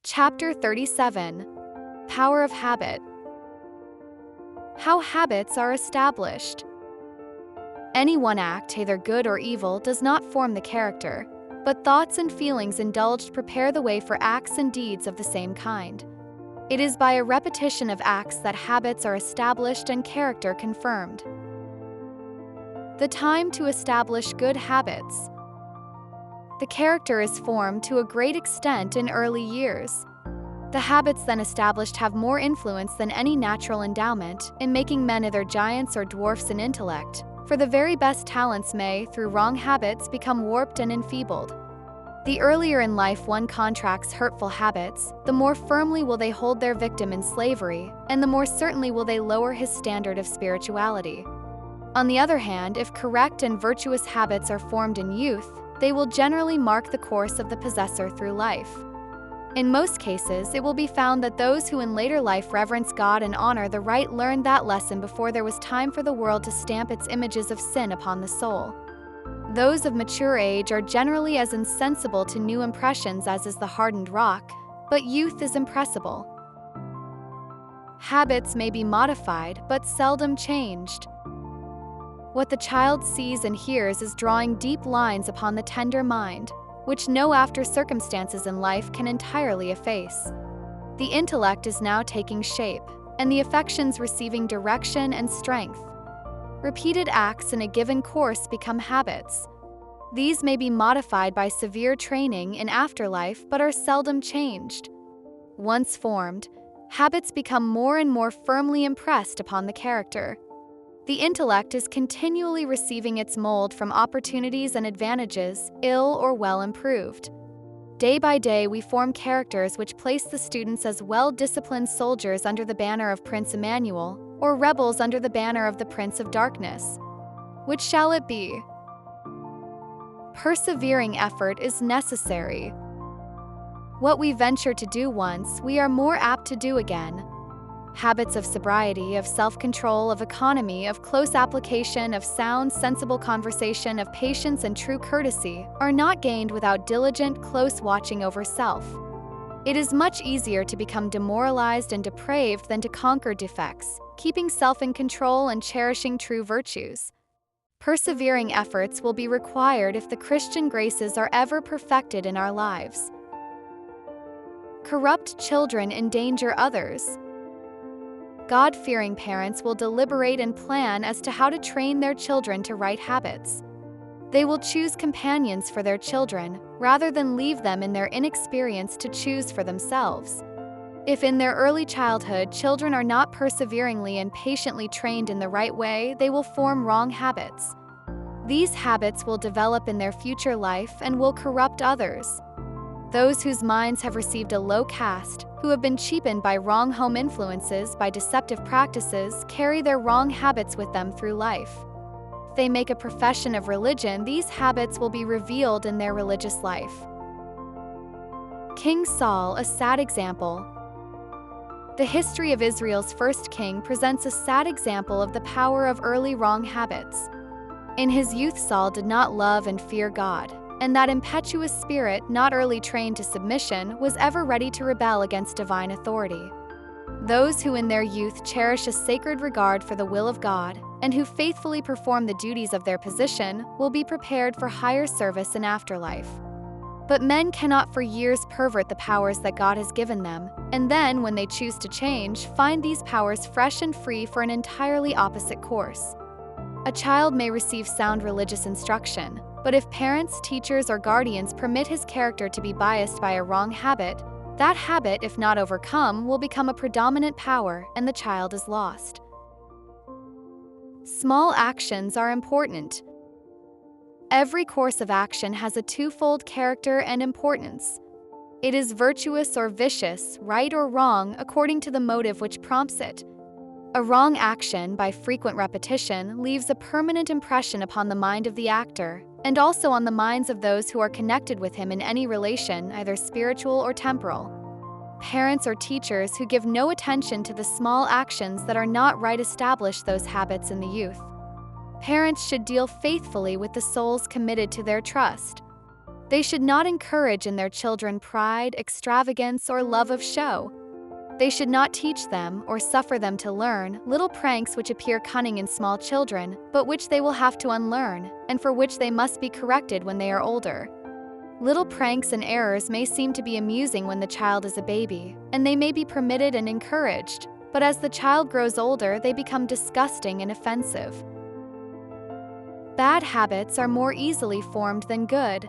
Chapter 37. Power of Habit. How habits are established. Any one act, either good or evil, does not form the character, but thoughts and feelings indulged prepare the way for acts and deeds of the same kind. It is by a repetition of acts that habits are established and character confirmed. The time to establish good habits. The character is formed to a great extent in early years. The habits then established have more influence than any natural endowment in making men either giants or dwarfs in intellect, for the very best talents may, through wrong habits, become warped and enfeebled. The earlier in life one contracts hurtful habits, the more firmly will they hold their victim in slavery, and the more certainly will they lower his standard of spirituality. On the other hand, if correct and virtuous habits are formed in youth, they will generally mark the course of the possessor through life. In most cases, it will be found that those who in later life reverence God and honor the right learned that lesson before there was time for the world to stamp its images of sin upon the soul. Those of mature age are generally as insensible to new impressions as is the hardened rock, but youth is impressible. Habits may be modified, but seldom changed. What the child sees and hears is drawing deep lines upon the tender mind, which no after circumstances in life can entirely efface. The intellect is now taking shape, and the affections receiving direction and strength. Repeated acts in a given course become habits. These may be modified by severe training in afterlife but are seldom changed. Once formed, habits become more and more firmly impressed upon the character. The intellect is continually receiving its mold from opportunities and advantages, ill or well improved. Day by day we form characters which place the students as well-disciplined soldiers under the banner of Prince Emmanuel, or rebels under the banner of the Prince of Darkness. Which shall it be? Persevering effort is necessary. What we venture to do once, we are more apt to do again. Habits of sobriety, of self-control, of economy, of close application, of sound, sensible conversation, of patience and true courtesy are not gained without diligent, close watching over self. It is much easier to become demoralized and depraved than to conquer defects, keeping self in control and cherishing true virtues. Persevering efforts will be required if the Christian graces are ever perfected in our lives. Corrupt children endanger others. God-fearing parents will deliberate and plan as to how to train their children to right habits. They will choose companions for their children, rather than leave them in their inexperience to choose for themselves. If in their early childhood children are not perseveringly and patiently trained in the right way, they will form wrong habits. These habits will develop in their future life and will corrupt others. Those whose minds have received a low cast, who have been cheapened by wrong home influences, by deceptive practices, carry their wrong habits with them through life. If they make a profession of religion, these habits will be revealed in their religious life. King Saul, a sad example. The history of Israel's first king presents a sad example of the power of early wrong habits. In his youth, Saul did not love and fear God, and that impetuous spirit, not early trained to submission, was ever ready to rebel against divine authority. Those who in their youth cherish a sacred regard for the will of God, and who faithfully perform the duties of their position, will be prepared for higher service in afterlife. But men cannot for years pervert the powers that God has given them, and then, when they choose to change, find these powers fresh and free for an entirely opposite course. A child may receive sound religious instruction, but if parents, teachers, or guardians permit his character to be biased by a wrong habit, that habit, if not overcome, will become a predominant power and the child is lost. Small actions are important. Every course of action has a twofold character and importance. It is virtuous or vicious, right or wrong, according to the motive which prompts it. A wrong action, by frequent repetition, leaves a permanent impression upon the mind of the actor, and also on the minds of those who are connected with him in any relation, either spiritual or temporal. Parents or teachers who give no attention to the small actions that are not right establish those habits in the youth. Parents should deal faithfully with the souls committed to their trust. They should not encourage in their children pride, extravagance, or love of show. They should not teach them, or suffer them to learn, little pranks which appear cunning in small children, but which they will have to unlearn, and for which they must be corrected when they are older. Little pranks and errors may seem to be amusing when the child is a baby, and they may be permitted and encouraged, but as the child grows older, they become disgusting and offensive. Bad habits are more easily formed than good.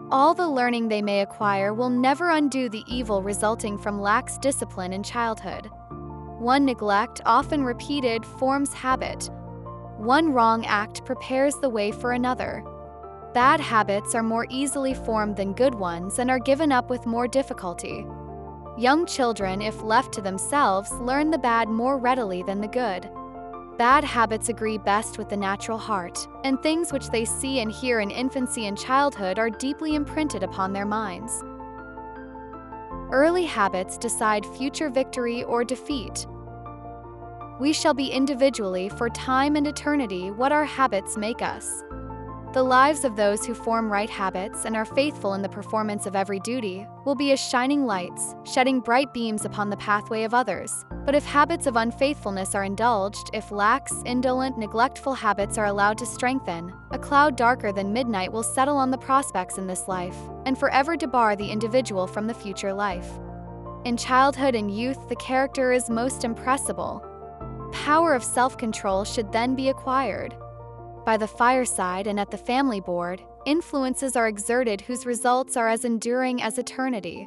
All the learning they may acquire will never undo the evil resulting from lax discipline in childhood. One neglect, often repeated, forms habit. One wrong act prepares the way for another. Bad habits are more easily formed than good ones and are given up with more difficulty. Young children, if left to themselves, learn the bad more readily than the good. Bad habits agree best with the natural heart, and things which they see and hear in infancy and childhood are deeply imprinted upon their minds. Early habits decide future victory or defeat. We shall be individually, for time and eternity, what our habits make us. The lives of those who form right habits and are faithful in the performance of every duty will be as shining lights, shedding bright beams upon the pathway of others. But if habits of unfaithfulness are indulged, if lax, indolent, neglectful habits are allowed to strengthen, a cloud darker than midnight will settle on the prospects in this life, and forever debar the individual from the future life. In childhood and youth, the character is most impressible. Power of self-control should then be acquired. By the fireside and at the family board, influences are exerted whose results are as enduring as eternity.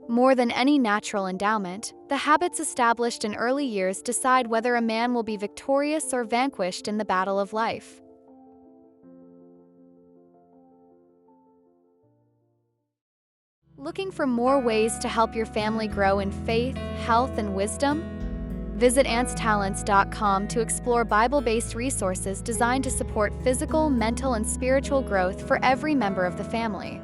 More than any natural endowment, the habits established in early years decide whether a man will be victorious or vanquished in the battle of life. Looking for more ways to help your family grow in faith, health, and wisdom? Visit antstalents.com to explore Bible-based resources designed to support physical, mental, and spiritual growth for every member of the family.